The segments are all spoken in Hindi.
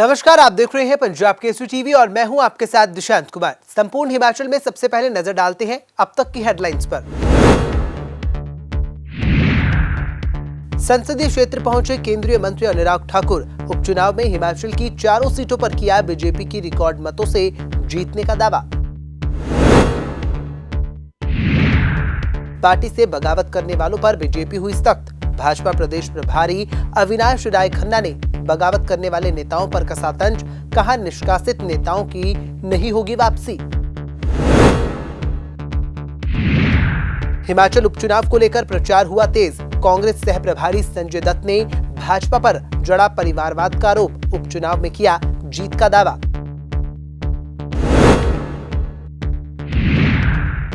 नमस्कार, आप देख रहे हैं पंजाब केसरी टीवी और मैं हूं आपके साथ दिशांत कुमार। संपूर्ण हिमाचल में सबसे पहले नजर डालते हैं अब तक की हेडलाइंस पर। संसदीय क्षेत्र पहुंचे केंद्रीय मंत्री अनुराग ठाकुर। उपचुनाव में हिमाचल की चारों सीटों पर किया बीजेपी की रिकॉर्ड मतों से जीतने का दावा। पार्टी से बगावत करने वालों पर बीजेपी हुई सख्त। भाजपा प्रदेश प्रभारी अविनाश राय खन्ना ने बगावत करने वाले नेताओं पर कसा तंज, कहा निष्कासित नेताओं की नहीं होगी वापसी। हिमाचल उपचुनाव को लेकर प्रचार हुआ तेज। कांग्रेस सह प्रभारी संजय दत्त ने भाजपा पर जड़ा परिवारवाद का आरोप। उपचुनाव में किया जीत का दावा।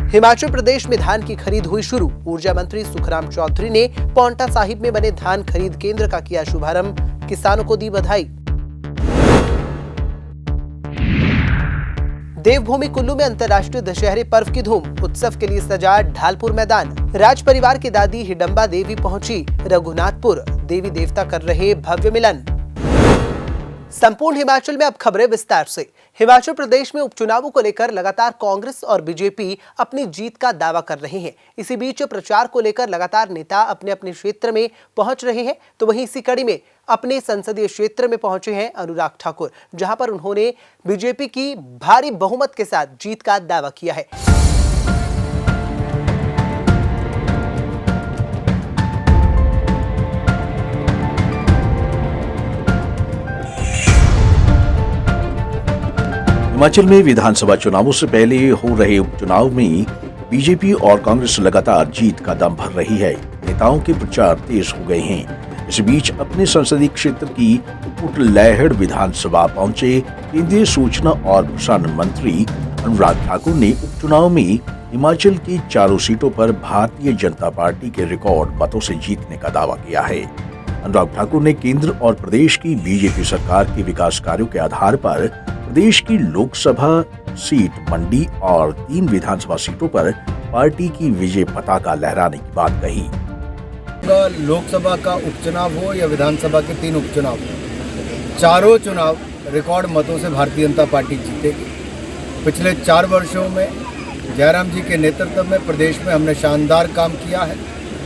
हिमाचल प्रदेश में धान की खरीद हुई शुरू। ऊर्जा मंत्री सुखराम चौधरी ने पांवटा साहिब में बने धान खरीद केंद्र का किया शुभारंभ। किसानों को दी बधाई। देवभूमि कुल्लू में अंतर्राष्ट्रीय दशहरे पर्व की धूम। उत्सव के लिए सजा ढालपुर मैदान। राज परिवार की दादी हिडंबा देवी पहुंची रघुनाथपुर। देवी देवता कर रहे भव्य मिलन। संपूर्ण हिमाचल में अब खबरें विस्तार से। हिमाचल प्रदेश में उपचुनावों को लेकर लगातार कांग्रेस और बीजेपी अपनी जीत का दावा कर रहे हैं। इसी बीच प्रचार को लेकर लगातार नेता अपने अपने क्षेत्र में पहुंच रहे हैं, तो वहीं इसी कड़ी में अपने संसदीय क्षेत्र में पहुंचे हैं अनुराग ठाकुर, जहां पर उन्होंने बीजेपी की भारी बहुमत के साथ जीत का दावा किया है। हिमाचल में विधानसभा चुनावों से पहले हो रहे उपचुनाव में बीजेपी और कांग्रेस लगातार जीत का दम भर रही है। नेताओं के प्रचार तेज हो गए हैं। इस बीच अपने संसदीय क्षेत्र की कुटलैहड़ विधानसभा पहुंचे केंद्रीय सूचना और प्रसारण मंत्री अनुराग ठाकुर ने उपचुनाव में हिमाचल की चारों सीटों पर भारतीय जनता पार्टी के रिकॉर्ड मतों से जीतने का दावा किया है। अनुराग ठाकुर ने केंद्र और प्रदेश की बीजेपी सरकार के विकास कार्यों के आधार पर प्रदेश की लोकसभा सीट मंडी और 3 विधानसभा सीटों पर पार्टी की विजय पताका लहराने की बात कही। लोकसभा का उपचुनाव हो या विधानसभा के 3 उपचुनाव, चारों चुनाव रिकॉर्ड मतों से भारतीय जनता पार्टी जीतेगी। पिछले 4 वर्षों में जयराम जी के नेतृत्व में प्रदेश में हमने शानदार काम किया है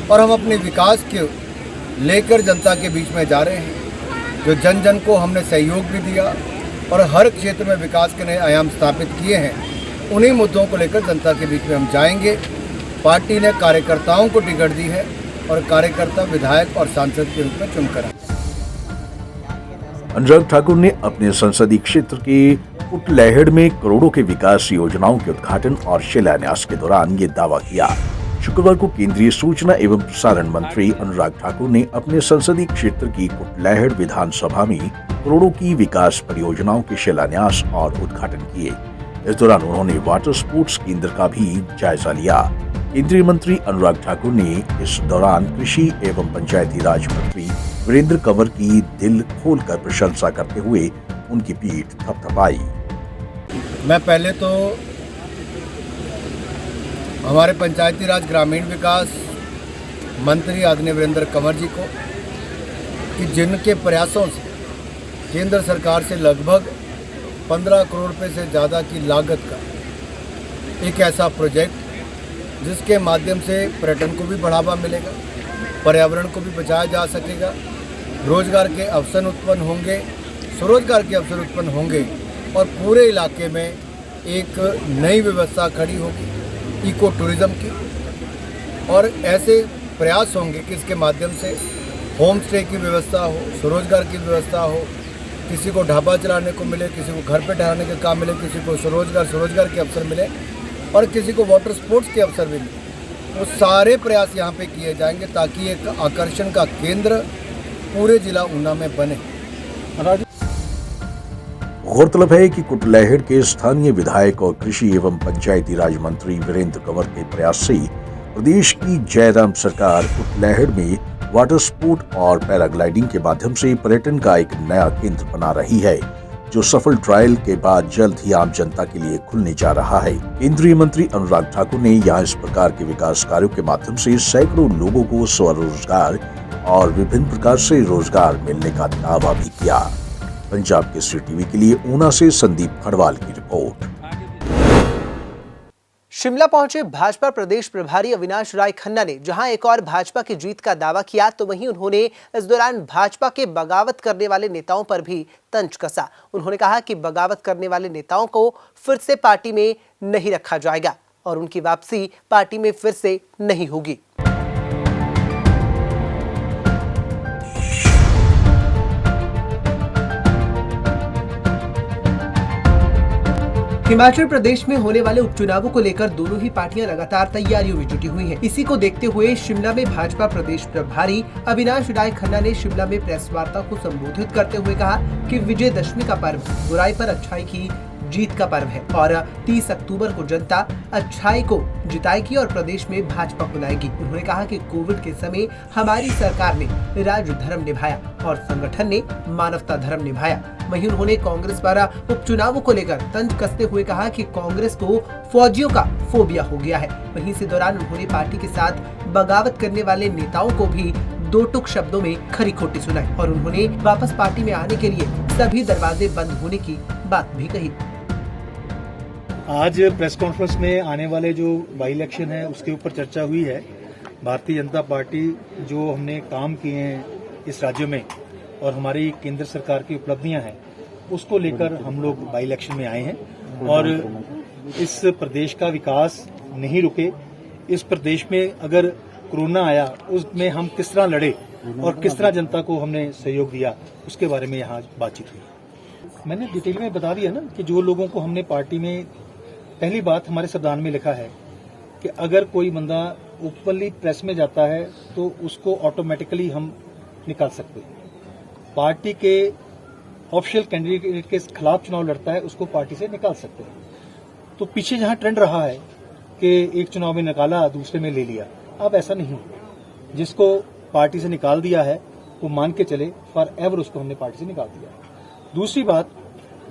और हम अपने विकास के लेकर जनता के बीच में जा रहे हैं। जो जन जन को हमने सहयोग भी दिया और हर क्षेत्र में विकास के नए आयाम स्थापित किए हैं, उन्हीं मुद्दों को लेकर जनता के बीच में हम जाएंगे। पार्टी ने कार्यकर्ताओं को टिकट दी है और कार्यकर्ता विधायक और सांसद के रूप में चुनकर आए। अनुराग ठाकुर ने अपने संसदीय क्षेत्र के कुटलैहड़ में करोड़ों के विकास योजनाओं के उद्घाटन और शिलान्यास के दौरान ये दावा किया। शुक्रवार को केंद्रीय सूचना एवं प्रसारण मंत्री अनुराग ठाकुर ने अपने संसदीय क्षेत्र की कुटलैहड़ विधानसभा में करोड़ों की विकास परियोजनाओं के शिलान्यास और उद्घाटन किए। इस दौरान उन्होंने वाटर स्पोर्ट्स केंद्र का भी जायजा लिया। केंद्रीय मंत्री अनुराग ठाकुर ने इस दौरान कृषि एवं पंचायती राज मंत्री वीरेंद्र कंवर की दिल खोलकर प्रशंसा करते हुए उनकी पीठ थपथपाई। मैं पहले तो हमारे पंचायती राज ग्रामीण विकास मंत्री आदरणीय वीरेंद्र कंवर जी को, कि जिनके प्रयासों से केंद्र सरकार से लगभग 15 करोड़ रुपए से ज़्यादा की लागत का एक ऐसा प्रोजेक्ट जिसके माध्यम से पर्यटन को भी बढ़ावा मिलेगा, पर्यावरण को भी बचाया जा सकेगा, रोजगार के अवसर उत्पन्न होंगे, स्वरोजगार के अवसर उत्पन्न होंगे और पूरे इलाके में एक नई व्यवस्था खड़ी होगी इको टूरिज्म की। और ऐसे प्रयास होंगे कि इसके माध्यम से होम स्टे की व्यवस्था हो, स्वरोजगार की व्यवस्था हो, किसी को ढाबा चलाने को मिले, किसी को घर पे ठहराने का काम मिले, किसी को स्वरोजगार के अवसर मिले और किसी को वाटर स्पोर्ट्स के अवसर भी मिले। वो सारे प्रयास यहाँ पे किए जाएंगे ताकि एक आकर्षण का केंद्र पूरे जिला ऊना में बने। गौरतलब है कि कुटलैहड़ के स्थानीय विधायक और कृषि एवं पंचायती राज मंत्री वीरेंद्र कंवर के प्रयास से प्रदेश की जयराम सरकार कुटलैहड़ में वाटर स्पोर्ट और पैराग्लाइडिंग के माध्यम से पर्यटन का एक नया केंद्र बना रही है, जो सफल ट्रायल के बाद जल्द ही आम जनता के लिए खुलने जा रहा है। केंद्रीय मंत्री अनुराग ठाकुर ने यहाँ इस प्रकार के विकास कार्यों के माध्यम से सैकड़ों लोगों को स्वरोजगार और विभिन्न प्रकार से रोजगार मिलने का दावा भी किया। पंजाब केसरी टीवी के लिए ऊना से संदीप खड़वाल की रिपोर्ट। शिमला पहुंचे भाजपा प्रदेश प्रभारी अविनाश राय खन्ना ने जहां एक और भाजपा की जीत का दावा किया, तो वहीं उन्होंने इस दौरान भाजपा के बगावत करने वाले नेताओं पर भी तंज कसा। उन्होंने कहा कि बगावत करने वाले नेताओं को फिर से पार्टी में नहीं रखा जाएगा और उनकी वापसी पार्टी में फिर से नहीं होगी। हिमाचल प्रदेश में होने वाले उपचुनावों को लेकर दोनों ही पार्टियां लगातार तैयारियों में जुटी हुई हैं। इसी को देखते हुए शिमला में भाजपा प्रदेश प्रभारी अविनाश राय खन्ना ने शिमला में प्रेस वार्ता को संबोधित करते हुए कहा कि विजयदशमी का पर्व बुराई पर अच्छाई की जीत का पर्व है और 30 अक्टूबर को जनता अच्छाई को जिताएगी और प्रदेश में भाजपा को लाएगी। उन्होंने कहा कि कोविड के समय हमारी सरकार ने राज धर्म निभाया और संगठन ने मानवता धर्म निभाया। वहीं उन्होंने कांग्रेस द्वारा उपचुनावों को लेकर तंज कसते हुए कहा कि कांग्रेस को फौजियों का फोबिया हो गया है। वहीं इसी दौरान उन्होंने पार्टी के साथ बगावत करने वाले नेताओं को भी दो टुक शब्दों में खरी खोटी सुनाई और उन्होंने वापस पार्टी में आने के लिए सभी दरवाजे बंद होने की बात भी कही। आज प्रेस कॉन्फ्रेंस में आने वाले जो बाई इलेक्शन है उसके ऊपर चर्चा हुई है। भारतीय जनता पार्टी जो हमने काम किए हैं इस राज्य में और हमारी केंद्र सरकार की उपलब्धियां हैं उसको लेकर हम लोग बाई इलेक्शन में आए हैं और इस प्रदेश का विकास नहीं रुके। इस प्रदेश में अगर कोरोना आया उसमें हम किस तरह लड़े और किस तरह जनता को हमने सहयोग दिया उसके बारे में यहाँ बातचीत हुई। मैंने डिटेल में बता दिया ना कि जो लोगों को हमने पार्टी में, पहली बात हमारे संविधान में लिखा है कि अगर कोई बंदा ओपनली प्रेस में जाता है तो उसको ऑटोमेटिकली हम निकाल सकते हैं। पार्टी के ऑफिशियल कैंडिडेट के खिलाफ चुनाव लड़ता है उसको पार्टी से निकाल सकते हैं। तो पीछे जहां ट्रेंड रहा है कि एक चुनाव में निकाला दूसरे में ले लिया, अब ऐसा नहीं। जिसको पार्टी से निकाल दिया है वो मान के चले फॉर एवर उसको हमने पार्टी से निकाल दिया। दूसरी बात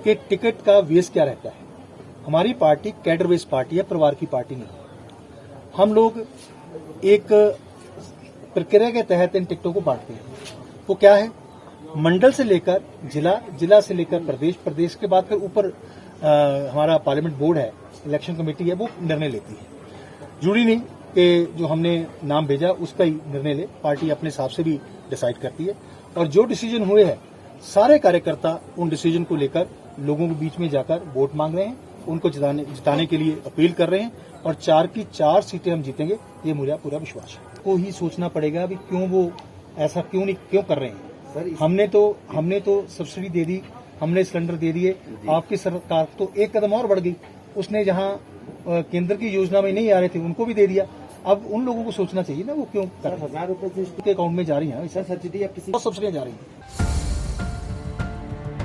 कि टिकट का वेस क्या रहता है। हमारी पार्टी कैडर बेस्ड पार्टी है, परिवार की पार्टी नहीं। हम लोग एक प्रक्रिया के तहत इन टिकटों को बांटते हैं। वो क्या है, मंडल से लेकर जिला, जिला से लेकर प्रदेश, प्रदेश के बाद फिर ऊपर हमारा पार्लियामेंट बोर्ड है, इलेक्शन कमेटी है, वो निर्णय लेती है। जरूरी नहीं कि जो हमने नाम भेजा उसका ही निर्णय ले, पार्टी अपने हिसाब से भी डिसाइड करती है। और जो डिसीजन हुए हैं सारे कार्यकर्ता उन डिसीजन को लेकर लोगों के बीच में जाकर वोट मांग रहे हैं, उनको जिताने के लिए अपील कर रहे हैं और 4 की 4 सीटें हम जीतेंगे, ये मुझे पूरा विश्वास है। को ही सोचना पड़ेगा अभी क्यों वो ऐसा क्यों कर रहे हैं। हमने तो सब्सिडी दे दी, हमने सिलेंडर दे दिए। आपकी सरकार तो एक कदम और बढ़ गई, उसने जहां केंद्र की योजना में नहीं आ रहे थे उनको भी दे दिया। अब उन लोगों को सोचना चाहिए ना वो क्यों कर रहे हैं। 1000 रुपए के अकाउंट में जा रही है सब्सिडी, अब किसी सब्सिडियां जा रही है।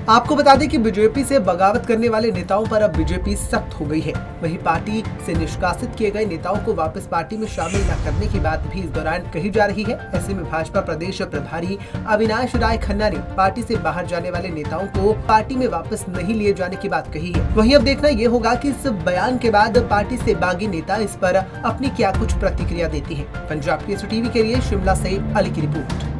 आपको बता दें कि बीजेपी से बगावत करने वाले नेताओं पर अब बीजेपी सख्त हो गई है। वहीं पार्टी से निष्कासित किए गए नेताओं को वापस पार्टी में शामिल न करने की बात भी इस दौरान कही जा रही है। ऐसे में भाजपा प्रदेश प्रभारी अविनाश राय खन्ना ने पार्टी से बाहर जाने वाले नेताओं को पार्टी में वापस नहीं लिए जाने की बात कही है। वहीं अब देखना ये होगा कि इस बयान के बाद पार्टी से बागी नेता इस पर अपनी क्या कुछ प्रतिक्रिया देती है। पंजाब केसरी टीवी के लिए शिमला से अली की रिपोर्ट।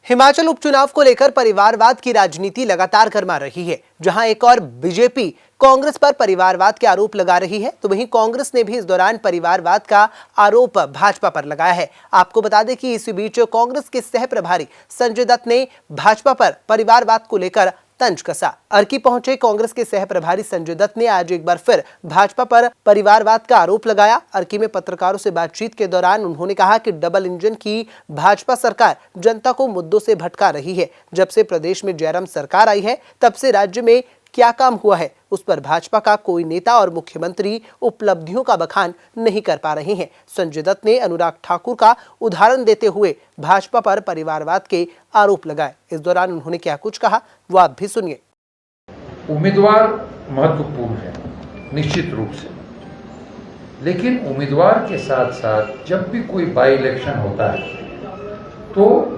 हिमाचल उपचुनाव को लेकर परिवारवाद की राजनीति लगातार गरमा रही है। जहां एक और बीजेपी कांग्रेस पर परिवारवाद के आरोप लगा रही है, तो वहीं कांग्रेस ने भी इस दौरान परिवारवाद का आरोप भाजपा पर लगाया है। आपको बता दें कि इसी बीच कांग्रेस के सह प्रभारी संजय दत्त ने भाजपा पर परिवारवाद को लेकर तंज कसा। अर्की पहुंचे कांग्रेस के सह प्रभारी संजय दत्त ने आज एक बार फिर भाजपा पर परिवारवाद का आरोप लगाया। अर्की में पत्रकारों से बातचीत के दौरान उन्होंने कहा कि डबल इंजन की भाजपा सरकार जनता को मुद्दों से भटका रही है। जब से प्रदेश में जयराम सरकार आई है तब से राज्य में क्या काम हुआ है उस पर भाजपा का कोई नेता और मुख्यमंत्री उपलब्धियों का बखान नहीं कर पा रहे हैं। संजय दत्त ने अनुराग ठाकुर का उदाहरण देते हुए भाजपा पर परिवारवाद के आरोप लगाए। इस दौरान उन्होंने क्या कुछ कहा वो आप भी सुनिए। उम्मीदवार महत्वपूर्ण है निश्चित रूप से, लेकिन उम्मीदवार के साथ साथ जब भी कोई बाई इलेक्शन होता है तो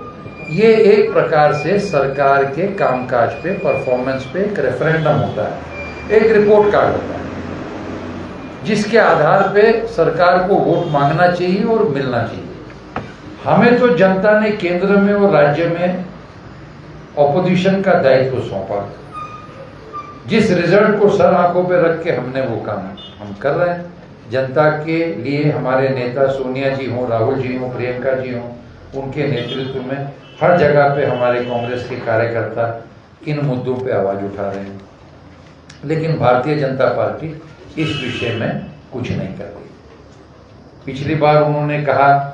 ये एक प्रकार से सरकार के कामकाज पे, परफॉर्मेंस पे एक रेफरेंडम होता है, एक रिपोर्ट कार्ड होता है जिसके आधार पे सरकार को वोट मांगना चाहिए और मिलना चाहिए। हमें तो जनता ने केंद्र में और राज्य में ऑपोजिशन का दायित्व सौंपा। जिस रिजल्ट को सर आंखों पे रख के हमने वो काम हम कर रहे हैं। जनता के लिए हमारे नेता सोनिया जी हों, राहुल जी हों, प्रियंका जी हों, उनके नेतृत्व में हर जगह पे हमारे कांग्रेस के कार्यकर्ता इन मुद्दों पे आवाज उठा रहे हैं। लेकिन भारतीय जनता पार्टी इस विषय में कुछ नहीं कर रही। पिछली बार उन्होंने कहा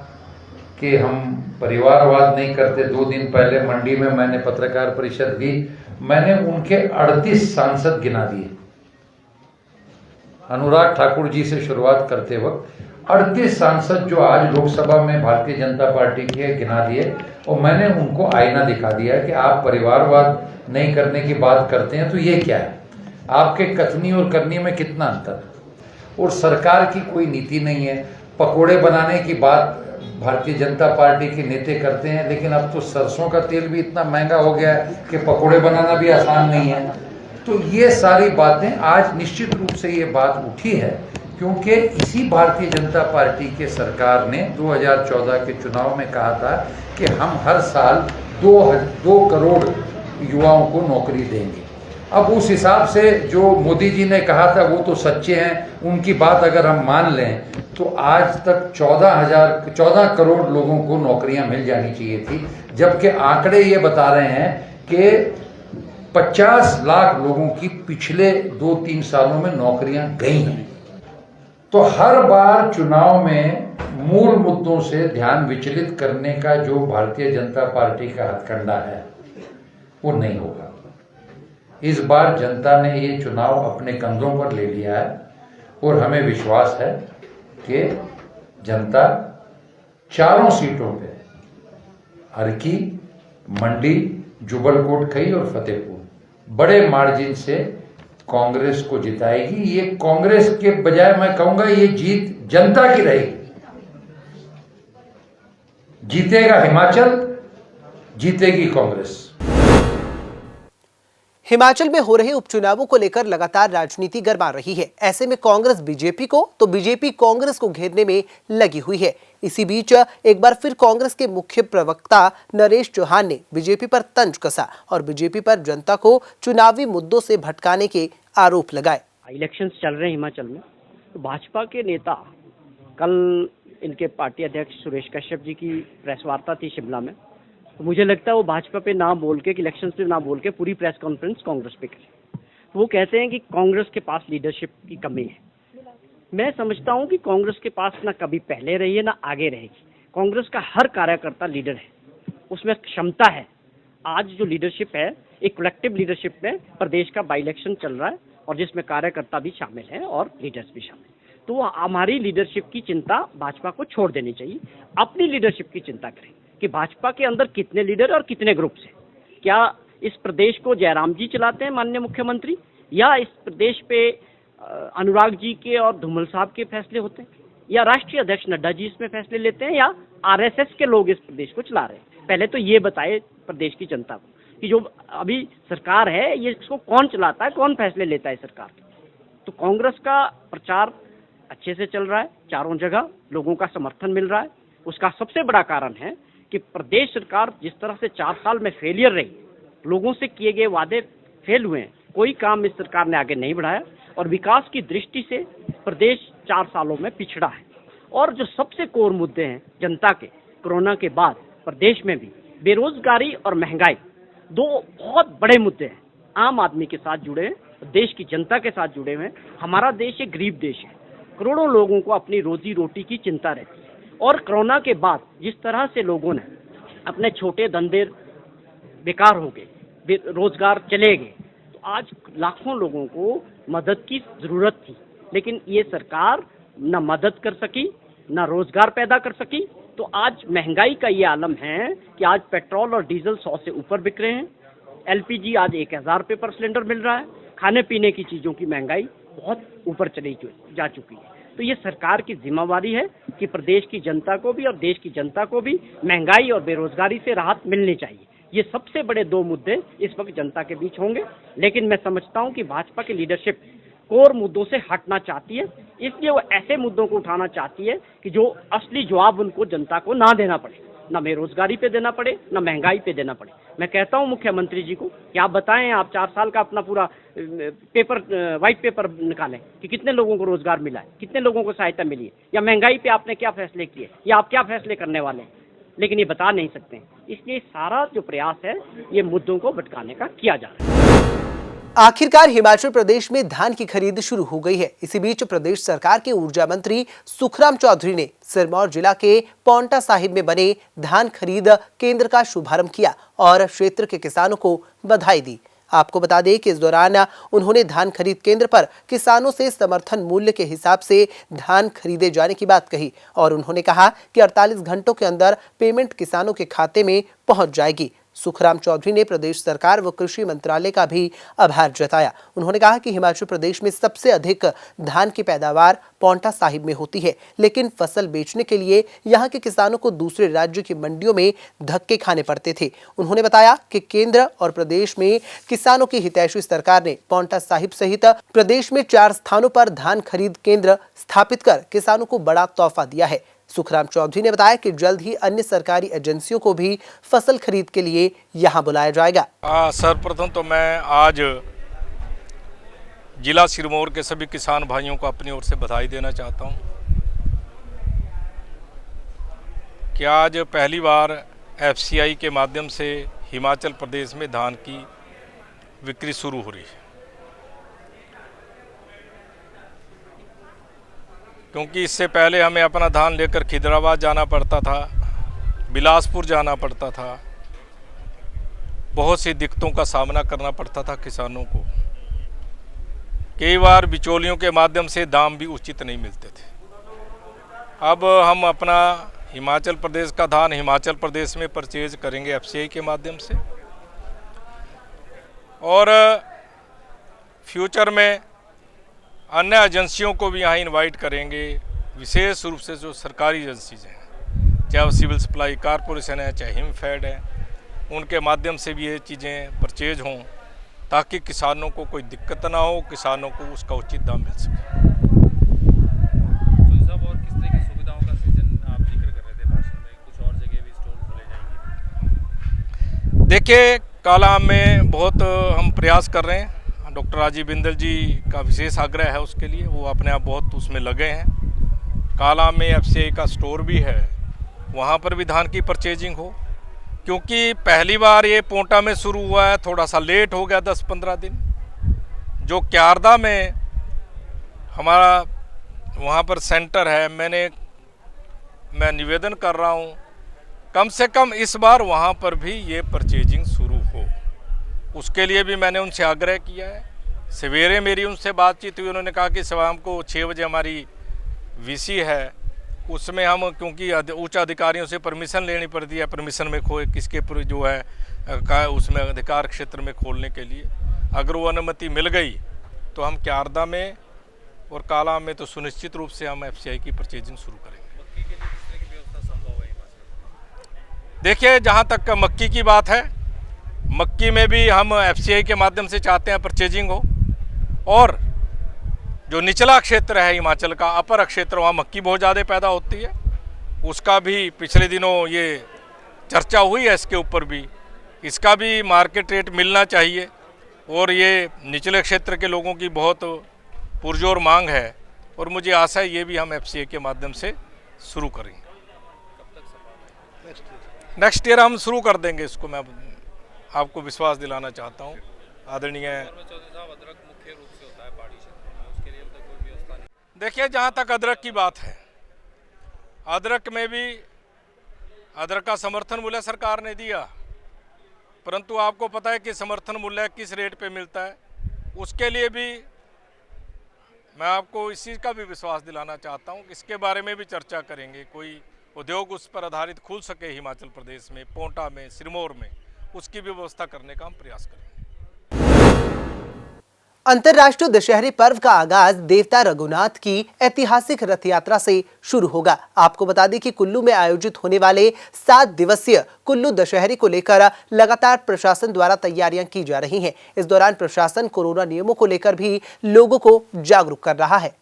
कि हम परिवारवाद नहीं करते। 2 दिन पहले मंडी में मैंने पत्रकार परिषद दी, मैंने उनके 38 सांसद गिना दिए। अनुराग ठाकुर जी से शुरुआत करते वक्त 38 सांसद जो आज लोकसभा में भारतीय जनता पार्टी के गिना दिए, और मैंने उनको आईना दिखा दिया कि आप परिवारवाद नहीं करने की बात करते हैं तो ये क्या है, आपके कथनी और करनी में कितना अंतर है। और सरकार की कोई नीति नहीं है। पकोड़े बनाने की बात भारतीय जनता पार्टी के नेता करते हैं, लेकिन अब तो सरसों का तेल भी इतना महंगा हो गया है कि पकोड़े बनाना भी आसान नहीं है। तो ये सारी बातें आज निश्चित रूप से ये बात उठी है क्योंकि इसी भारतीय जनता पार्टी के सरकार ने 2014 के चुनाव में कहा था कि हम हर साल 2 करोड़ युवाओं को नौकरी देंगे। अब उस हिसाब से जो मोदी जी ने कहा था वो तो सच्चे हैं, उनकी बात अगर हम मान लें तो आज तक 14 करोड़ लोगों को नौकरियां मिल जानी चाहिए थी, जबकि आंकड़े ये बता रहे हैं कि 50 लाख लोगों की पिछले 2-3 सालों में नौकरियां गई हैं। तो हर बार चुनाव में मूल मुद्दों से ध्यान विचलित करने का जो भारतीय जनता पार्टी का हथकंडा है वो नहीं होगा। इस बार जनता ने ये चुनाव अपने कंधों पर ले लिया है और हमें विश्वास है कि जनता चारों सीटों पे हरकी, मंडी, जुबल कोटखई और फतेहपुर बड़े मार्जिन से कांग्रेस को जिताएगी। ये कांग्रेस के बजाय मैं कहूंगा ये जीत जनता की रहेगी। जीतेगा हिमाचल, जीतेगी कांग्रेस। हिमाचल में हो रहे उपचुनावों को लेकर लगातार राजनीति गरमा रही है। ऐसे में कांग्रेस बीजेपी को तो बीजेपी कांग्रेस को घेरने में लगी हुई है। इसी बीच एक बार फिर कांग्रेस के मुख्य प्रवक्ता नरेश चौहान ने बीजेपी पर तंज कसा और बीजेपी पर जनता को चुनावी मुद्दों से भटकाने के आरोप लगाए। इलेक्शंस चल रहे हैं हिमाचल में, तो भाजपा के नेता, कल इनके पार्टी अध्यक्ष सुरेश कश्यप जी की प्रेस वार्ता थी शिमला में, तो मुझे लगता है वो भाजपा पे ना बोल के, इलेक्शंस पे ना बोल के पूरी प्रेस कॉन्फ्रेंस कांग्रेस पे करें। तो वो कहते हैं कि कांग्रेस के पास लीडरशिप की कमी है। मैं समझता हूं कि कांग्रेस के पास ना कभी पहले रही है ना आगे रहेगी। कांग्रेस का हर कार्यकर्ता लीडर है, उसमें क्षमता है। आज जो लीडरशिप है, एक कलेक्टिव लीडरशिप में प्रदेश का बाई इलेक्शन चल रहा है और जिसमें कार्यकर्ता भी शामिल हैं और लीडर्स भी शामिल हैं। तो हमारी लीडरशिप की चिंता भाजपा को छोड़ देनी चाहिए, अपनी लीडरशिप की चिंता करें कि भाजपा के अंदर कितने लीडर और कितने ग्रुप्स हैं। क्या इस प्रदेश को जयराम जी चलाते हैं, माननीय मुख्यमंत्री, या इस प्रदेश पे अनुराग जी के और धूमल साहब के फैसले होते हैं, या राष्ट्रीय अध्यक्ष नड्डा जी इसमें फैसले लेते हैं, या आरएसएस के लोग इस प्रदेश को चला रहे हैं? पहले तो ये बताए प्रदेश की जनता को कि जो अभी सरकार है ये इसको कौन चलाता है, कौन फैसले लेता है सरकार के। तो कांग्रेस का प्रचार अच्छे से चल रहा है, चारों जगह लोगों का समर्थन मिल रहा है। उसका सबसे बड़ा कारण है कि प्रदेश सरकार जिस तरह से 4 साल में फेलियर रही, लोगों से किए गए वादे फेल हुए हैं, कोई काम इस सरकार ने आगे नहीं बढ़ाया और विकास की दृष्टि से प्रदेश 4 सालों में पिछड़ा है। और जो सबसे कोर मुद्दे हैं जनता के, कोरोना के बाद प्रदेश में भी बेरोजगारी और महंगाई, 2 बहुत बड़े मुद्दे हैं। आम आदमी के साथ जुड़े हैं, देश की जनता के साथ जुड़े हुए हैं। हमारा देश एक गरीब देश है, करोड़ों लोगों को अपनी रोजी रोटी की चिंता रहती है। और कोरोना के बाद जिस तरह से लोगों ने अपने छोटे धंधे बेकार हो गए, रोजगार चले गए, तो आज लाखों लोगों को मदद की जरूरत थी, लेकिन ये सरकार न मदद कर सकी न रोजगार पैदा कर सकी। तो आज महंगाई का ये आलम है कि आज पेट्रोल और डीजल 100 से ऊपर बिक रहे हैं, एलपीजी आज 1000 रुपये पर सिलेंडर मिल रहा है, खाने पीने की चीज़ों की महंगाई बहुत ऊपर चली जा चुकी है। तो ये सरकार की जिम्मेवारी है कि प्रदेश की जनता को भी और देश की जनता को भी महंगाई और बेरोजगारी से राहत मिलनी चाहिए। ये सबसे बड़े 2 मुद्दे इस वक्त जनता के बीच होंगे। लेकिन मैं समझता हूं कि भाजपा की लीडरशिप कोर मुद्दों से हटना चाहती है, इसलिए वो ऐसे मुद्दों को उठाना चाहती है कि जो असली जवाब उनको जनता को ना देना पड़े, ना बेरोजगारी पे देना पड़े, ना महंगाई पे देना पड़े। मैं कहता हूं मुख्यमंत्री जी को कि आप बताएं, आप 4 साल का अपना पूरा व्हाइट पेपर निकालें कि कितने लोगों को रोजगार मिला है, कितने लोगों को सहायता मिली है, या महंगाई पे आपने क्या फैसले किए, या आप क्या फैसले करने वाले हैं। लेकिन ये बता नहीं सकते हैं। इसलिए सारा जो प्रयास है ये मुद्दों को भटकाने का किया जा रहा है। आखिरकार हिमाचल प्रदेश में धान की खरीद शुरू हो गई है। इसी बीच प्रदेश सरकार के ऊर्जा मंत्री सुखराम चौधरी ने सिरमौर जिला के पांवटा साहिब में बने धान खरीद केंद्र का शुभारंभ किया और क्षेत्र के किसानों को बधाई दी। आपको बता दें कि इस दौरान उन्होंने धान खरीद केंद्र पर किसानों से समर्थन मूल्य के हिसाब से धान खरीदे जाने की बात कही और उन्होंने कहा कि 48 घंटों के अंदर पेमेंट किसानों के खाते में पहुंच जाएगी। सुखराम चौधरी ने प्रदेश सरकार व कृषि मंत्रालय का भी आभार जताया। उन्होंने कहा कि हिमाचल प्रदेश में सबसे अधिक धान की पैदावार पांवटा साहिब में होती है, लेकिन फसल बेचने के लिए यहां के किसानों को दूसरे राज्य की मंडियों में धक्के खाने पड़ते थे। उन्होंने बताया कि केंद्र और प्रदेश में किसानों की हितैषी सरकार ने पांवटा साहिब सहित प्रदेश में 4 स्थानों पर धान खरीद केंद्र स्थापित कर किसानों को बड़ा तोहफा दिया है। सुखराम चौधरी ने बताया कि जल्द ही अन्य सरकारी एजेंसियों को भी फसल खरीद के लिए यहां बुलाया जाएगा। सर्वप्रथम तो मैं आज जिला सिरमौर के सभी किसान भाइयों को अपनी ओर से बधाई देना चाहता हूं कि आज पहली बार एफसीआई के माध्यम से हिमाचल प्रदेश में धान की बिक्री शुरू हो रही है। क्योंकि इससे पहले हमें अपना धान लेकर खिदराबाद जाना पड़ता था, बिलासपुर जाना पड़ता था, बहुत सी दिक्कतों का सामना करना पड़ता था किसानों को। कई बार बिचौलियों के माध्यम से दाम भी उचित नहीं मिलते थे। अब हम अपना हिमाचल प्रदेश का धान हिमाचल प्रदेश में परचेज करेंगे एफसीआई के माध्यम से, और फ्यूचर में अन्य एजेंसियों को भी यहाँ इनवाइट करेंगे। विशेष रूप से जो सरकारी एजेंसीज हैं, चाहे वो सिविल सप्लाई कॉरपोरेशन है, चाहे हिमफेड है, उनके माध्यम से भी ये चीज़ें परचेज हों ताकि किसानों को कोई दिक्कत ना हो, किसानों को उसका उचित दाम मिल सके। तो साहब, और किस तरह की सुविधाओं का सीजन आप जिक्र कर रहे थे भाषण में, कुछ और जगह भी स्टोर खोले जाएंगे? देखिए, काला में बहुत हम प्रयास कर रहे हैं। डॉक्टर राजीव बिंदल जी का विशेष आग्रह है उसके लिए, वो अपने आप बहुत उसमें लगे हैं। काला में एफसीआई का स्टोर भी है, वहाँ पर भी धान की परचेजिंग हो। क्योंकि पहली बार ये पांवटा में शुरू हुआ है, थोड़ा सा लेट हो गया 10-15 दिन। जो क्यारदा में हमारा वहाँ पर सेंटर है, मैं निवेदन कर रहा हूँ कम से कम इस बार वहाँ पर भी ये परचेजिंग शुरू हो। उसके लिए भी मैंने उनसे आग्रह किया है। सवेरे मेरी उनसे बातचीत हुई, उन्होंने कहा कि शाम को 6 बजे हमारी वीसी है, उसमें हम क्योंकि उच्च अधिकारियों से परमिशन लेनी पड़ती है, परमिशन में किसके जो है उसमें अधिकार क्षेत्र में खोलने के लिए, अगर वो अनुमति मिल गई तो हम क्यारदा में और काला में तो सुनिश्चित रूप से हम एफसीआई की परचेजिंग शुरू करेंगे। मक्की के लिए किस तरह की व्यवस्था संभव है? देखिए, जहाँ तक मक्की की बात है, मक्की में भी हम एफसीआई के माध्यम से चाहते हैं परचेजिंग हो, और जो निचला क्षेत्र है हिमाचल का, अपर क्षेत्र, वहाँ मक्की बहुत ज़्यादा पैदा होती है। उसका भी पिछले दिनों ये चर्चा हुई है, इसके ऊपर भी, इसका भी मार्केट रेट मिलना चाहिए। और ये निचले क्षेत्र के लोगों की बहुत पुरजोर मांग है, और मुझे आशा है ये भी हम एफसीआई के माध्यम से शुरू करेंगे। नेक्स्ट ईयर हम शुरू कर देंगे इसको, मैं आपको विश्वास दिलाना चाहता हूँ। आदरणीय देखिए, जहाँ तक अदरक की बात है, अदरक में भी अदरक का समर्थन मूल्य सरकार ने दिया, परंतु आपको पता है कि समर्थन मूल्य किस रेट पे मिलता है। उसके लिए भी मैं आपको इस चीज़ का भी विश्वास दिलाना चाहता हूँ कि इसके बारे में भी चर्चा करेंगे। कोई उद्योग उस पर आधारित खुल सके हिमाचल प्रदेश में, पांवटा में, सिरमौर में, उसकी भी व्यवस्था करने का हम प्रयास करेंगे। अंतर्राष्ट्रीय दशहरे पर्व का आगाज देवता रघुनाथ की ऐतिहासिक रथ यात्रा से शुरू होगा। आपको बता दें कि कुल्लू में आयोजित होने वाले 7 दिवसीय कुल्लू दशहरे को लेकर लगातार प्रशासन द्वारा तैयारियां की जा रही हैं। इस दौरान प्रशासन कोरोना नियमों को लेकर भी लोगों को जागरूक कर रहा है।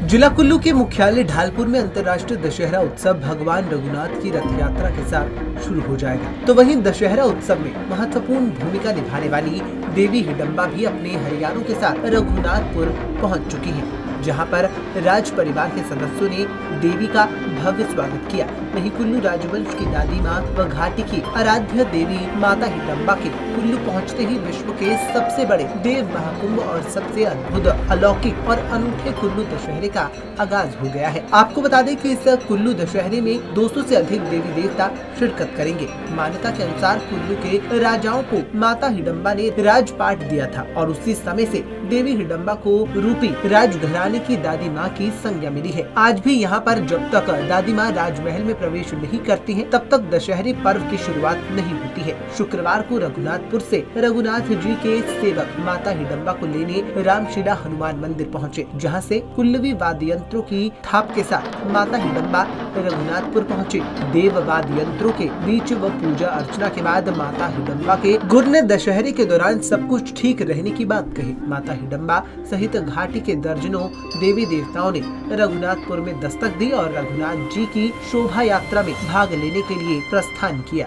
जिला कुल्लू के मुख्यालय ढालपुर में अंतर्राष्ट्रीय दशहरा उत्सव भगवान रघुनाथ की रथ यात्रा के साथ शुरू हो जाएगा। तो वहीं दशहरा उत्सव में महत्वपूर्ण भूमिका निभाने वाली देवी हिडम्बा भी अपने हरियारों के साथ रघुनाथपुर पहुंच चुकी है, जहां पर राज परिवार के सदस्यों ने देवी का भव्य स्वागत किया। वहीं कुल्लू राजवंश की दादी माँ व घाटी की आराध्य देवी माता हिडम्बा के कुल्लू पहुंचते ही विश्व के सबसे बड़े देव महाकुंभ और सबसे अद्भुत अलौकिक और अनूठे कुल्लू दशहरे का आगाज हो गया है। आपको बता दें कि इस कुल्लू दशहरे में 200 से अधिक देवी देवता शिरकत करेंगे। मान्यता के अनुसार कुल्लू के राजाओं को माता हिडम्बा ने राजपाट दिया था और उसी समय से देवी हिडम्बा को रूपी राजघराने की दादी माँ की संज्ञा मिली है। आज भी यहाँ पर जब तक दादी माँ राजमहल में प्रवेश नहीं करती हैं, तब तक दशहरे पर्व की शुरुआत नहीं होती है। शुक्रवार को रघुनाथपुर से रघुनाथ जी के सेवक माता हिडम्बा को लेने रामशिला हनुमान मंदिर पहुँचे, जहाँ से कुल्लवी वाद्य यंत्रों की थाप के साथ माता हिडम्बा रघुनाथपुर पहुँचे। देव वाद्य यंत्रों के बीच व पूजा अर्चना के बाद माता हिडम्बा के गुरु ने दशहरे के दौरान सब कुछ ठीक रहने की बात कही। माता हिडम्बा सहित घाटी के दर्जनों देवी देवताओं ने रघुनाथपुर में दस्तक दी और रघुनाथ जी की शोभा यात्रा में भाग लेने के लिए प्रस्थान किया।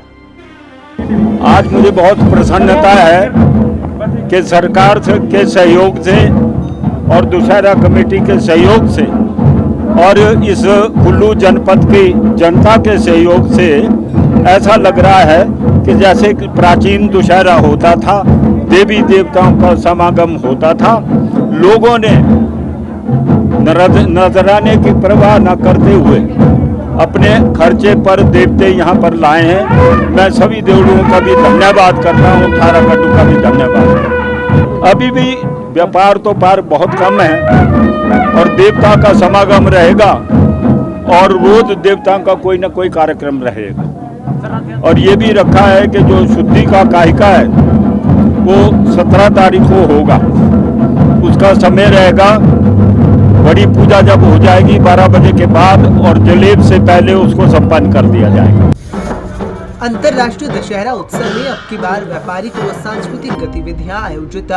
आज मुझे बहुत प्रसन्नता है कि सरकार के सहयोग से और दशहरा कमेटी के सहयोग से और इस कुल्लू जनपद की जनता के सहयोग से ऐसा लग रहा है कि जैसे प्राचीन दशहरा होता था, देवी देवताओं का समागम होता था, लोगों ने नजराने की परवाह न करते हुए अपने खर्चे पर देवते यहाँ पर लाए हैं। मैं सभी देवताओं का भी धन्यवाद करता हूँ, थारा कड्डू का भी धन्यवाद। अभी भी व्यापार तो पार बहुत कम है और देवता का समागम रहेगा और रोज देवताओं का कोई न कोई कार्यक्रम रहेगा। और ये भी रखा है कि जो शुद्धि का काहिका है वो 17 तारीख को होगा, उसका समय रहेगा। बड़ी पूजा जब हो जाएगी 12 बजे के बाद और जलेब से पहले उसको संपन्न कर दिया जाएगा। अंतर्राष्ट्रीय दशहरा उत्सव में अब की बार व्यापारिक व सांस्कृतिक गतिविधियां आयोजित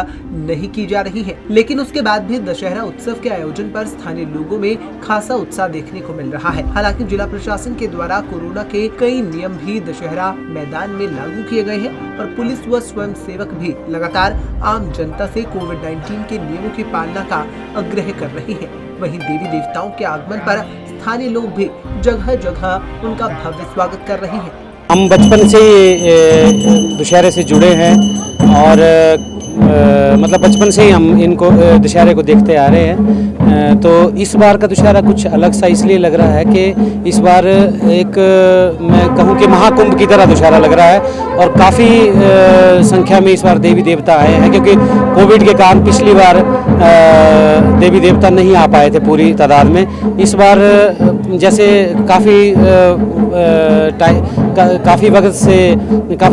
नहीं की जा रही हैं, लेकिन उसके बाद भी दशहरा उत्सव के आयोजन पर स्थानीय लोगों में खासा उत्साह देखने को मिल रहा है। हालांकि जिला प्रशासन के द्वारा कोरोना के कई नियम भी दशहरा मैदान में लागू किए गए हैं और पुलिस व स्वयं सेवक भी लगातार आम जनता से कोविड-19 के नियमों की पालना का आग्रह कर रही है। वहीं देवी देवताओं के आगमन पर स्थानीय लोग भी जगह जगह उनका भव्य स्वागत कर रहे हैं। हम बचपन से ही दशहरे से जुड़े हैं और मतलब बचपन से ही हम इनको दशहरे को देखते आ रहे हैं। तो इस बार का दशहरा कुछ अलग सा इसलिए लग रहा है कि इस बार एक मैं कहूँ कि महाकुंभ की तरह दशहरा लग रहा है और काफ़ी संख्या में इस बार देवी देवता आए हैं, क्योंकि कोविड के कारण पिछली बार देवी देवता नहीं आ पाए थे पूरी तादाद में। इस बार जैसे काफ़ी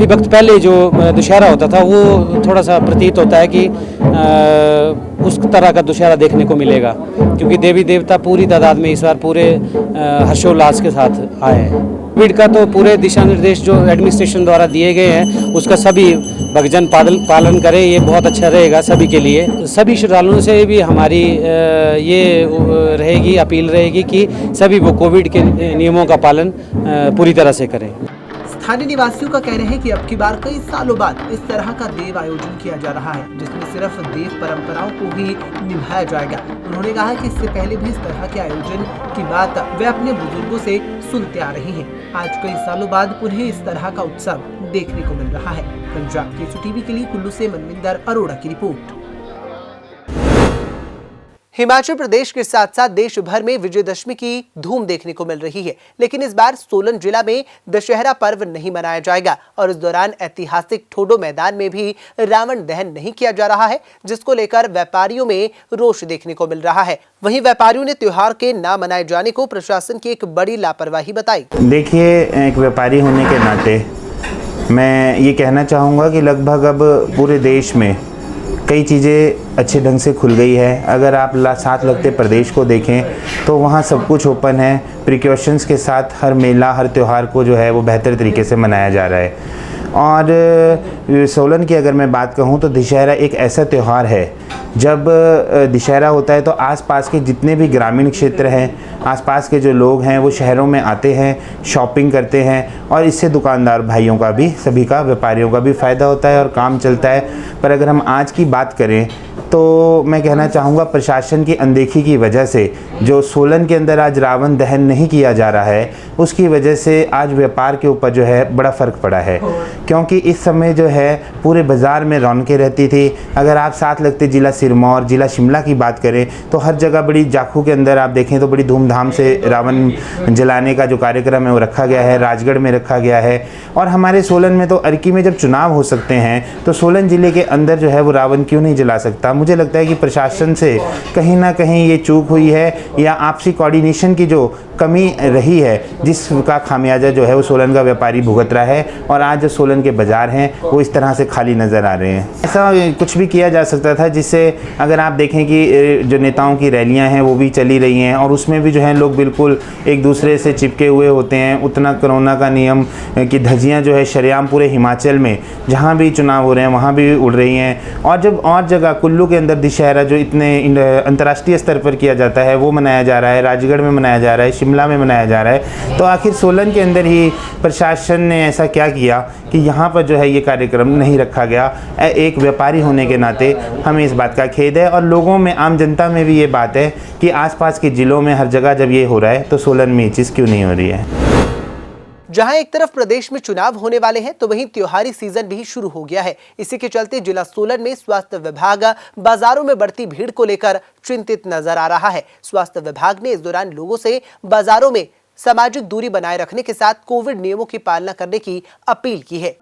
वक्त पहले जो दशहरा होता था वो थोड़ा सा प्रतीत होता है कि उस तरह का दशहरा देखने को मिलेगा, क्योंकि देवी देवता पूरी तादाद में इस बार पूरे हर्षोल्लास के साथ आए हैं। कोविड का तो पूरे दिशा निर्देश जो एडमिनिस्ट्रेशन द्वारा दिए गए हैं उसका सभी भक्तजन पालन करें, ये बहुत अच्छा रहेगा सभी के लिए। सभी श्रद्धालुओं से भी हमारी ये रहेगी, अपील रहेगी कि सभी वो कोविड के नियमों का पालन पूरी तरह से करें। स्थानीय निवासियों का कहना है कि अब की बार कई सालों बाद इस तरह का देव आयोजन किया जा रहा है, जिसमें सिर्फ देव परंपराओं को ही निभाया जाएगा। उन्होंने कहा कि इससे पहले भी इस तरह के आयोजन की बात वे अपने बुजुर्गों से सुनते आ रहे हैं। आज कई सालों बाद उन्हें इस तरह का उत्सव देखने को मिल रहा है। पंजाब केसरी टीवी के लिए कुल्लू से मनविंदर अरोड़ा की रिपोर्ट। हिमाचल प्रदेश के साथ साथ देश भर में विजयदशमी की धूम देखने को मिल रही है, लेकिन इस बार सोलन जिला में दशहरा पर्व नहीं मनाया जाएगा और इस दौरान ऐतिहासिक ठोडो मैदान में भी रावण दहन नहीं किया जा रहा है, जिसको लेकर व्यापारियों में रोष देखने को मिल रहा है। वहीं व्यापारियों ने त्योहार के न मनाए जाने को प्रशासन की एक बड़ी लापरवाही बताई। देखिए, एक व्यापारी होने के नाते मैं ये कहना चाहूँगा कि लगभग अब पूरे देश में कई चीज़ें अच्छे ढंग से खुल गई है। अगर आप साथ लगते प्रदेश को देखें तो वहाँ सब कुछ ओपन है, प्रिकॉशंस के साथ हर मेला हर त्यौहार को जो है वो बेहतर तरीके से मनाया जा रहा है। और सोलन की अगर मैं बात कहूँ तो दशहरा एक ऐसा त्यौहार है, जब दशहरा होता है तो आसपास के जितने भी ग्रामीण क्षेत्र हैं, आसपास के जो लोग हैं वो शहरों में आते हैं, शॉपिंग करते हैं और इससे दुकानदार भाइयों का भी, सभी का, व्यापारियों का भी फ़ायदा होता है और काम चलता है। पर अगर हम आज की बात करें तो मैं कहना चाहूँगा प्रशासन की अनदेखी की वजह से जो सोलन के अंदर आज रावण दहन नहीं किया जा रहा है, उसकी वजह से आज व्यापार के ऊपर जो है बड़ा फ़र्क पड़ा है। क्योंकि इस समय जो है पूरे बाज़ार में रौनकें रहती थी। अगर आप साथ लगते ज़िला सिरमौर, ज़िला शिमला की बात करें तो हर जगह बड़ी जाखू के अंदर आप देखें तो बड़ी धूमधाम से रावण जलाने का जो कार्यक्रम है वो रखा गया है, राजगढ़ में रखा गया है। और हमारे सोलन में तो अर्की में जब चुनाव हो सकते हैं तो सोलन ज़िले के अंदर जो है वो रावण क्यों नहीं जला सकता। मुझे लगता है कि प्रशासन से कहीं ना कहीं ये चूक हुई है या आपसी कोऑर्डिनेशन की जो कमी रही है, जिसका खामियाजा जो है वो सोलन का व्यापारी भुगत रहा है। और आज जो सोलन के बाज़ार हैं वो इस तरह से खाली नज़र आ रहे हैं। ऐसा कुछ भी किया जा सकता था जिससे अगर आप देखें कि जो नेताओं की रैलियां हैं वो भी चली रही हैं और उसमें भी जो है लोग बिल्कुल एक दूसरे से चिपके हुए होते हैं। उतना कोरोना का नियम की धज्जियाँ जो है शरेआम पूरे हिमाचल में जहाँ भी चुनाव हो रहे हैं वहाँ भी उड़ रही हैं। और जब और जगह कुल्लू के अंदर दशहरा जो इतने अंतर्राष्ट्रीय स्तर पर किया जाता है वो मनाया जा रहा है, राजगढ़ में मनाया जा रहा है, शिमला में मनाया जा रहा है, तो आखिर सोलन के अंदर ही प्रशासन ने ऐसा क्या किया कि यहाँ पर जो है ये कार्यक्रम नहीं रखा गया। एक व्यापारी होने के नाते हमें इस बात का खेद है और लोगों में, आम जनता में भी ये बात है कि आसपास के ज़िलों में हर जगह जब ये हो रहा है तो सोलन में ये चीज़ क्यों नहीं हो रही है। जहां एक तरफ प्रदेश में चुनाव होने वाले हैं तो वहीं त्योहारी सीजन भी शुरू हो गया है। इसी के चलते जिला सोलन में स्वास्थ्य विभाग बाजारों में बढ़ती भीड़ को लेकर चिंतित नजर आ रहा है। स्वास्थ्य विभाग ने इस दौरान लोगों से बाजारों में सामाजिक दूरी बनाए रखने के साथ कोविड नियमों की पालना करने की अपील की है।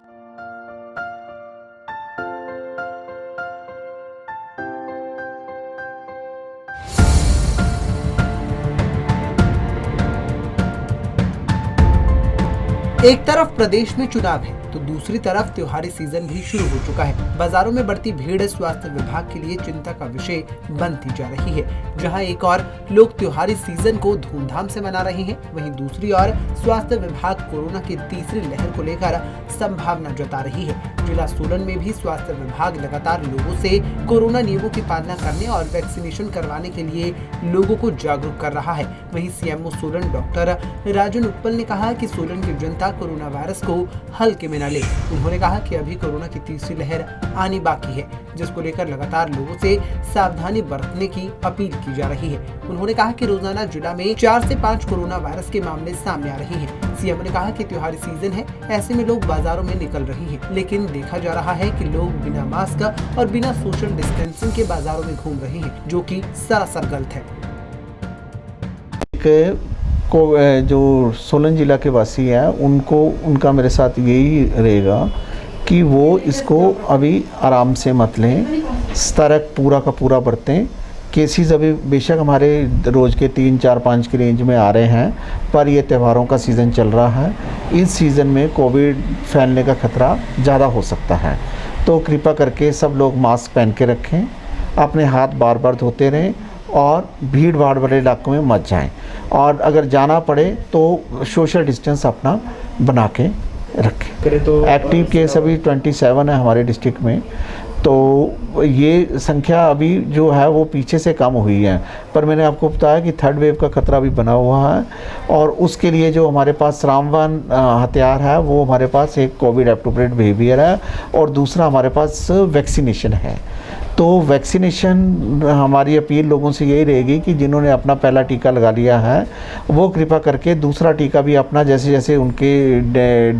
एक तरफ प्रदेश में चुनाव है तो दूसरी तरफ त्योहारी सीजन भी शुरू हो चुका है। बाजारों में बढ़ती भीड़ स्वास्थ्य विभाग के लिए चिंता का विषय बनती जा रही है। जहां एक और लोग त्योहारी सीजन को धूमधाम से मना रहे हैं, वहीं दूसरी ओर स्वास्थ्य विभाग कोरोना की तीसरी लहर को लेकर संभावना जता रही है। जिला सोलन में भी स्वास्थ्य विभाग लगातार लोगों से कोरोना नियमों की पालना करने और वैक्सीनेशन करवाने के लिए लोगों को जागरूक कर रहा है। वहीं सीएमओ सोलन डॉक्टर राजन उत्पल ने कहा कि सोलन की जनता कोरोना वायरस को हल्के में न ले। उन्होंने कहा कि अभी कोरोना की तीसरी लहर आनी बाकी है, जिसको लेकर लगातार लोगों से सावधानी बरतने की अपील की जा रही है। उन्होंने कहा कि रोजाना जिला में 4 से 5 कोरोना वायरस के मामले सामने आ रहे हैं। सीएम ने कहा कि त्योहारी सीजन है, ऐसे में लोग बाजारों में निकल रहे हैं, लेकिन देखा जा रहा है कि लोग बिना मास्क और बिना सोशल डिस्टेंसिंग के बाजारों में घूम रहे हैं, जो कि सरासर गलत है। को जो सोलन ज़िला के वासी हैं उनको, उनका मेरे साथ यही रहेगा कि वो इसको अभी आराम से मत लें, सतर्क पूरा का पूरा बरतें। केसेस अभी बेशक हमारे रोज़ के 3, 4, 5 की रेंज में आ रहे हैं, पर ये त्योहारों का सीज़न चल रहा है। इस सीज़न में कोविड फैलने का खतरा ज़्यादा हो सकता है, तो कृपा करके सब लोग मास्क पहन के रखें, अपने हाथ बार बार धोते रहें और भीड़ भाड़ वाले इलाकों में मत जाएं। और अगर जाना पड़े तो सोशल डिस्टेंस अपना बना के रखें। तो एक्टिव केस अभी 27 है हमारे डिस्ट्रिक्ट में, तो ये संख्या अभी जो है वो पीछे से कम हुई है। पर मैंने आपको बताया कि थर्ड वेव का खतरा भी बना हुआ है और उसके लिए जो हमारे पास रामबाण हथियार है वो हमारे पास एक कोविड एप्रोप्रिएट बिहेवियर है और दूसरा हमारे पास वैक्सीनेशन है। तो वैक्सीनेशन, हमारी अपील लोगों से यही रहेगी कि जिन्होंने अपना पहला टीका लगा लिया है वो कृपा करके दूसरा टीका भी अपना जैसे जैसे उनके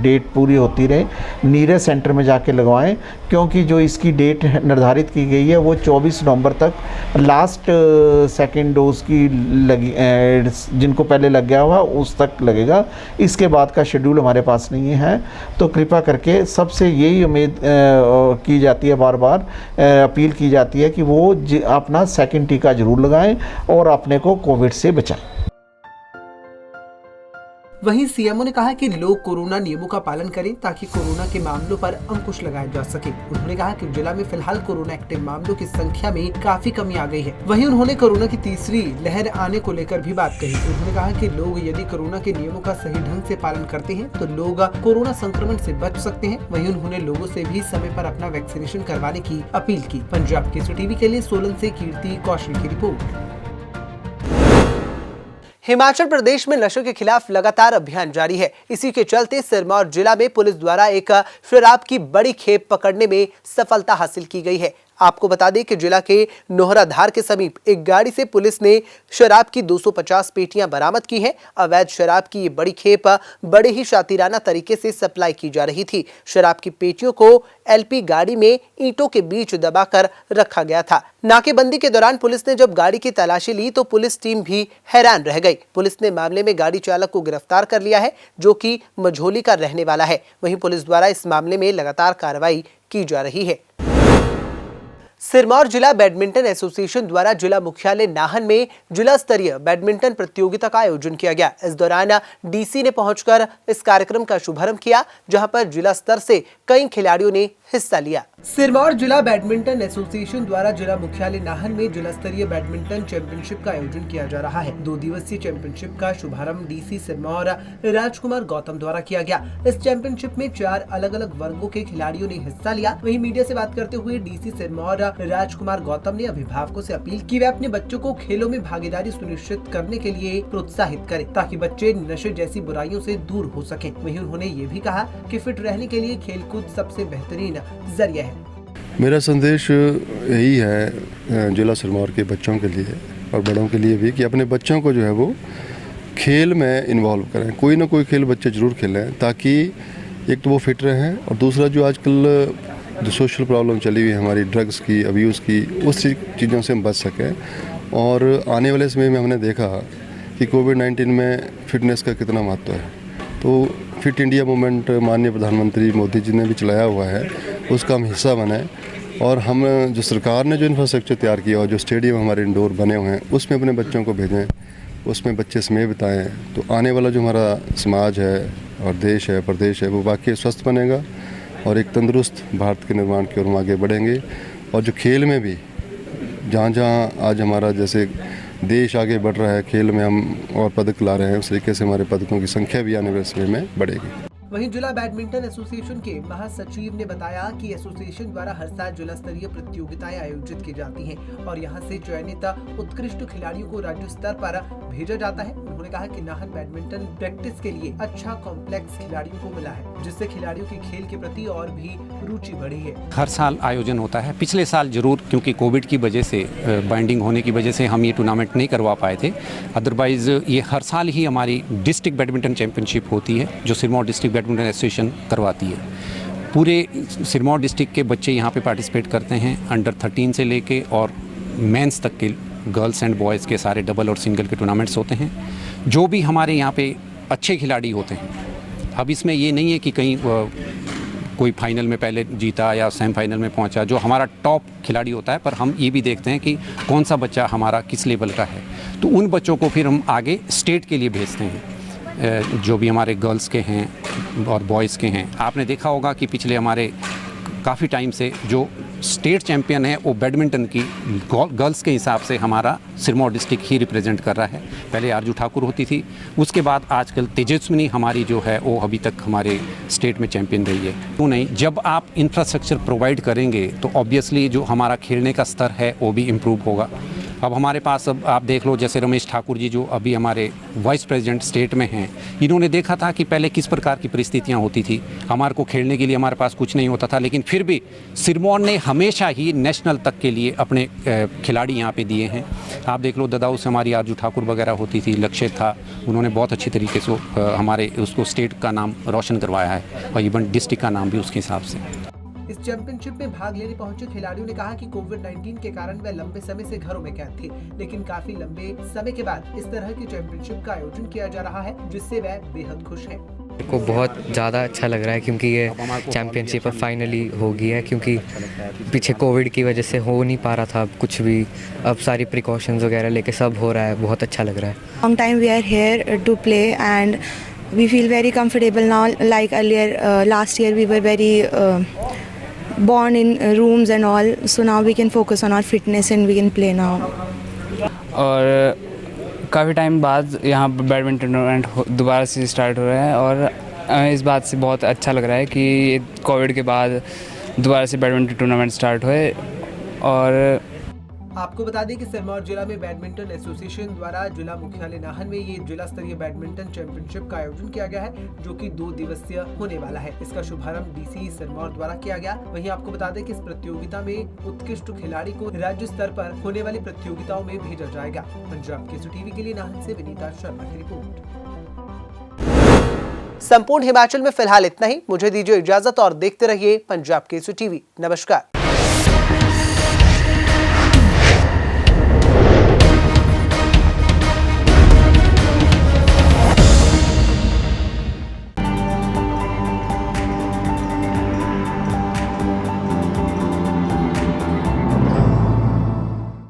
डेट पूरी होती रहे नीयरेस्ट सेंटर में जाके लगवाएं, क्योंकि जो इसकी डेट निर्धारित की गई है वो 24 नवंबर तक लास्ट सेकेंड डोज की लगी, जिनको पहले लग गया हुआ उस तक लगेगा। इसके बाद का शेड्यूल हमारे पास नहीं है। तो कृपा करके सबसे यही उम्मीद की जाती है, बार बार अपील की जाती है कि वो अपना सेकंड टीका जरूर लगाएं और अपने को कोविड से बचाएं। वहीं सीएमओ ने कहा कि लोग कोरोना नियमों का पालन करें ताकि कोरोना के मामलों पर अंकुश लगाया जा सके। उन्होंने कहा कि जिला में फिलहाल कोरोना एक्टिव मामलों की संख्या में काफी कमी आ गई है। वहीं उन्होंने कोरोना की तीसरी लहर आने को लेकर भी बात कही। उन्होंने कहा कि लोग यदि कोरोना के नियमों का सही ढंग से पालन करते हैं तो लोग कोरोना संक्रमण से बच सकते हैं। वहीं उन्होंने लोगों से भी समय पर अपना वैक्सीनेशन करवाने की अपील की। पंजाब केसरी टीवी के लिए सोलन से कीर्ति कौशल की रिपोर्ट। हिमाचल प्रदेश में नशे के खिलाफ लगातार अभियान जारी है। इसी के चलते सिरमौर जिला में पुलिस द्वारा एक शराब की बड़ी खेप पकड़ने में सफलता हासिल की गई है। आपको बता दें कि जिला के नोहराधार के समीप एक गाड़ी से पुलिस ने शराब की 250 पेटियां बरामद की हैं। अवैध शराब की ये बड़ी खेप बड़े ही शातिराना तरीके से सप्लाई की जा रही थी। शराब की पेटियों को एलपी गाड़ी में ईंटों के बीच दबाकर रखा गया था। नाकेबंदी के दौरान पुलिस ने जब गाड़ी की तलाशी ली तो पुलिस टीम भी हैरान रह गई। पुलिस ने मामले में गाड़ी चालक को गिरफ्तार कर लिया है, जो कि मझोली का रहने वाला है। वहीं पुलिस द्वारा इस मामले में लगातार कार्रवाई की जा रही है। सिरमौर जिला बैडमिंटन एसोसिएशन द्वारा जिला मुख्यालय नाहन में जिला स्तरीय बैडमिंटन प्रतियोगिता का आयोजन किया गया। इस दौरान डीसी ने पहुंचकर इस कार्यक्रम का शुभारंभ किया, जहां पर जिला स्तर से कई खिलाड़ियों ने हिस्सा लिया। सिरमौर जिला बैडमिंटन एसोसिएशन द्वारा जिला मुख्यालय नाहन में जिला स्तरीय बैडमिंटन चैंपियनशिप का आयोजन किया जा रहा है। 2 दिवसीय चैंपियनशिप का शुभारंभ डीसी सिरमौर राजकुमार गौतम द्वारा किया गया। इस चैंपियनशिप में 4 अलग-अलग वर्गों के खिलाड़ियों ने हिस्सा लिया। वहीं मीडिया से बात करते हुए डीसी सिरमौर राजकुमार गौतम ने अभिभावकों से अपील की वे अपने बच्चों को खेलों में भागीदारी सुनिश्चित करने के लिए प्रोत्साहित करें, ताकि बच्चे नशे जैसी बुराइयों से दूर हो सकें। वहीं उन्होंने ये भी कहा कि फिट रहने के लिए खेलकूद सबसे बेहतरीन जरिया है। मेरा संदेश यही है जिला सिरमौर के बच्चों के लिए और बड़ों के लिए भी कि अपने बच्चों को जो है वो खेल में इन्वॉल्व करें। कोई ना कोई खेल बच्चे ज़रूर खेलें, ताकि एक तो वो फिट रहें और दूसरा जो आजकल जो सोशल प्रॉब्लम चली हुई है हमारी, ड्रग्स की, अब्यूज़ की, उस चीज़ों से हम बच सकें। और आने वाले समय में हमने देखा कि कोविड-19 में फ़िटनेस का कितना महत्व है। तो फिट इंडिया मूवमेंट माननीय प्रधानमंत्री मोदी जी ने भी चलाया हुआ है, उसका हम हिस्सा बने और हम जो सरकार ने जो इंफ्रास्ट्रक्चर तैयार किया और जो स्टेडियम हमारे इंडोर बने हुए हैं उसमें अपने बच्चों को भेजें, उसमें बच्चे समय बिताएं। तो आने वाला जो हमारा समाज है और देश है, प्रदेश है, वो वाकई स्वस्थ बनेगा और एक तंदुरुस्त भारत के निर्माण की ओर हम आगे बढ़ेंगे। और जो खेल में भी जहाँ जहाँ आज हमारा जैसे देश आगे बढ़ रहा है, खेल में हम और पदक ला रहे हैं, उस तरीके से हमारे पदकों की संख्या भी आने वाले समय में बढ़ेगी। वहीं जिला बैडमिंटन एसोसिएशन के महासचिव ने बताया कि एसोसिएशन द्वारा हर साल जिला स्तरीय प्रतियोगिताएं आयोजित की जाती हैं और यहां से चयनित उत्कृष्ट खिलाड़ियों को राज्य स्तर पर भेजा जाता है। उन्होंने कहा कि नाहन बैडमिंटन प्रैक्टिस के लिए अच्छा कॉम्प्लेक्स खिलाड़ियों को मिला है, जिससे खिलाड़ियों की खेल के प्रति और भी रुचि बढ़ी है। हर साल आयोजन होता है। पिछले साल जरूर क्योंकि कोविड की वजह से, बाइंडिंग होने की वजह से हम ये टूर्नामेंट नहीं करवा पाए थे। अदरवाइज ये हर साल ही हमारी डिस्ट्रिक्ट बैडमिंटन चैंपियनशिप होती है, जो सिरमौर डिस्ट्रिक्ट बैडमिंटन एसोसिएशन करवाती है। पूरे सिरमौर डिस्ट्रिक्ट के बच्चे यहाँ पे पार्टिसिपेट करते हैं, अंडर 13 से लेके और मेंस तक के गर्ल्स एंड बॉयज़ के सारे डबल और सिंगल के टूर्नामेंट्स होते हैं। जो भी हमारे यहाँ पे अच्छे खिलाड़ी होते हैं, अब इसमें ये नहीं है कि कहीं कोई फाइनल में पहले जीता या सेमीफाइनल में पहुँचा, जो हमारा टॉप खिलाड़ी होता है, पर हम ये भी देखते हैं कि कौन सा बच्चा हमारा किस लेवल का है, तो उन बच्चों को फिर हम आगे स्टेट के लिए भेजते हैं। जो भी हमारे गर्ल्स के हैं और बॉयज़ के हैं, आपने देखा होगा कि पिछले हमारे काफ़ी टाइम से जो स्टेट चैंपियन है वो बैडमिंटन की गर्ल्स के हिसाब से हमारा सिरमौर डिस्ट्रिक्ट ही रिप्रेजेंट कर रहा है। पहले आरजू ठाकुर होती थी, उसके बाद आजकल तेजस्विनी हमारी जो है वो अभी तक हमारे स्टेट में चैंपियन रही है। क्यों नहीं, जब आप इंफ्रास्ट्रक्चर प्रोवाइड करेंगे तो ऑब्वियसली जो हमारा खेलने का स्तर है वो भी इम्प्रूव होगा। अब हमारे पास, अब आप देख लो, जैसे रमेश ठाकुर जी जो अभी हमारे वाइस प्रेसिडेंट स्टेट में हैं, इन्होंने देखा था कि पहले किस प्रकार की परिस्थितियां होती थी, हमारे को खेलने के लिए हमारे पास कुछ नहीं होता था, लेकिन फिर भी सिरमौर ने हमेशा ही नेशनल तक के लिए अपने खिलाड़ी यहाँ पे दिए हैं। आप देख लो, ददाऊ से हमारी आरजू ठाकुर वगैरह होती थी, लक्ष्य था, उन्होंने बहुत अच्छी तरीके से हमारे उसको स्टेट का नाम रोशन करवाया है और इवन डिस्ट्रिक्ट का नाम भी उसके हिसाब से। इस चैंपियनशिप में भाग लेने पहुंचे खिलाड़ियों ने कहा कि कोविड-19 के कारण वे लंबे समय से घरों में कैद थे, लेकिन काफी लंबे समय के बाद इस तरह की चैंपियनशिप का आयोजन किया जा रहा है, जिससे वे बेहद खुश हैं। मेरे को बहुत ज़्यादा अच्छा लग रहा है क्योंकि ये चैंपियनशिप अब फाइनली हो गई है, क्योंकि पीछे कोविड की वजह से हो नहीं पा रहा था कुछ भी, अब सारी प्रिकॉशंस वगैरह लेके सब हो रहा है, बहुत अच्छा लग रहा है। Long time we are here to play and we feel very comfortable now. Like earlier, last year we were very born in rooms and all. So now we can focus on our fitness and we can play now. और काफ़ी टाइम बाद यहाँ पर बैडमिंटन टूर्नामेंट दोबारा से स्टार्ट हो रहा है और इस बात से बहुत अच्छा लग रहा है कि कोविड के बाद दोबारा से बैडमिंटन टूर्नामेंट स्टार्ट हुए। और आपको बता दें कि सिरमौर जिला में बैडमिंटन एसोसिएशन द्वारा जिला मुख्यालय नाहन में ये जिला स्तरीय बैडमिंटन चैंपियनशिप का आयोजन किया गया है, जो कि 2 दिवसीय होने वाला है। इसका शुभारंभ डीसी सिरमौर द्वारा किया गया। वहीं आपको बता दें कि इस प्रतियोगिता में उत्कृष्ट खिलाड़ी को राज्य स्तर पर होने वाली प्रतियोगिताओं में भेजा जाएगा। पंजाब केसरी टीवी के लिए नाहन से विनीता शर्मा की रिपोर्ट। संपूर्ण हिमाचल में फिलहाल इतना ही। मुझे दीजिए इजाजत और देखते रहिए पंजाब केसरी टीवी। नमस्कार।